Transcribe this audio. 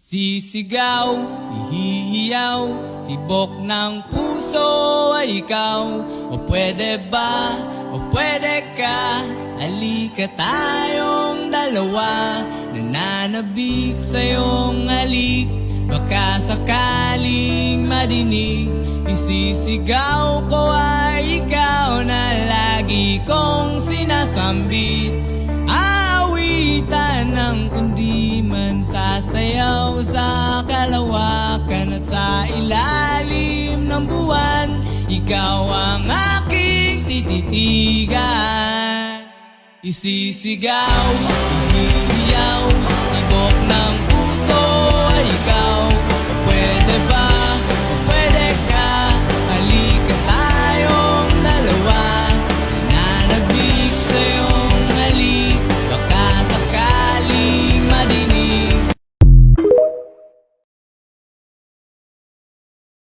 Sisigaw, hihiyaw, tibok ng puso ay ikaw. O pwede ba, o pwede ka, halika tayong dalawa. Nananabik sa iyong halik, baka sakaling madinig. Isisigaw ko ay ikaw na lagi kong sinasambit. Awitan ng kundi man sasayaw sa kalawakan at sa ilalim ng buwan. Ikaw ang aking tititigan. Isisigaw,